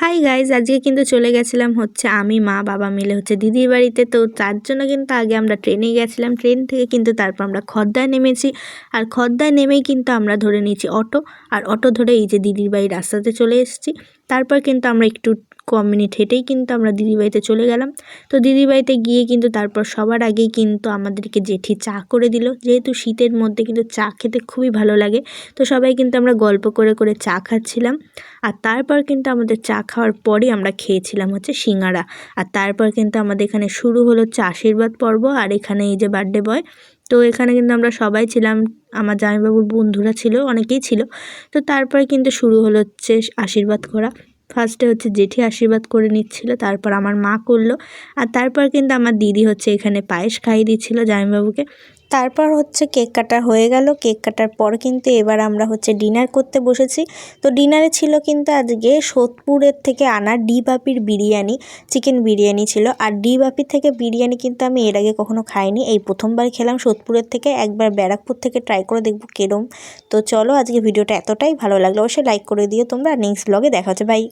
Hi guys, আজকে কিন্তু চলে গেছিলাম আমি মা বাবা মিলে দিদির বাড়িতে। তো তার জন্য কিন্তু আগে আমরা ট্রেনে গেছিলাম, ট্রেন থেকে কিন্তু তারপর আমরা খড়দায় নেমেছি। আর খড়দায় নেমেই কিন্তু আমরা ধরে নিয়েছি অটো, আর অটো ধরে এই যে দিদির বাড়ির রাস্তাতে চলে এসেছি। তারপর কিন্তু আমরা একটু কম মিনিট হেঁটেই কিন্তু আমরা দিদির বাড়িতে চলে গেলাম। তো দিদির বাড়িতে গিয়ে কিন্তু তারপর সবার আগেই কিন্তু আমাদেরকে জেঠি চা করে দিল, যেহেতু শীতের মধ্যে কিন্তু চা খেতে খুবই ভালো লাগে। তো সবাই কিন্তু আমরা গল্প করে করে চা খাচ্ছিলাম। আর তারপর কিন্তু আমাদের চা খাওয়ার পরই আমরা খেয়েছিলাম সিঙ্গারা। আর তারপর কিন্তু আমাদের এখানে শুরু হলো আশীর্বাদ পর্ব। আর এখানে এই যে বার্থডে বয়, তো এখানে কিন্তু আমরা সবাই ছিলাম, আমার জামাইবাবুর বন্ধুরা ছিল, অনেকেই ছিল। তো তারপরে কিন্তু শুরু হলো আশীর্বাদ করা। ফার্স্টে জেঠি আশীর্বাদ করে নিচ্ছিল, তারপর আমার মা করলো। আর তারপর কিন্তু আমার দিদি এখানে পায়েস খাইয়ে দিচ্ছিল জামাইবাবুকে। তারপর কেক কাটা হয়ে গেল। কেক কাটার পর কিন্তু এবার আমরা ডিনার করতে বসেছি। তো ডিনারে ছিল কিন্তু আজকে সোদপুরের থেকে আনা ডি বাপির বিরিয়ানি, চিকেন বিরিয়ানি ছিল। আর ডি বাপির থেকে বিরিয়ানি কিন্তু আমি এর আগে কখনো খাইনি, এই প্রথমবার খেলাম সোদপুরের থেকে। একবার ব্যারাকপুর থেকে ট্রাই করে দেখবো কেরম। তো চলো, আজকে ভিডিওটা এতটাই ভালো লাগলো, অবশ্যই লাইক করে দিও তোমরা। নেক্সট ব্লগে দেখা হচ্ছে, বাই।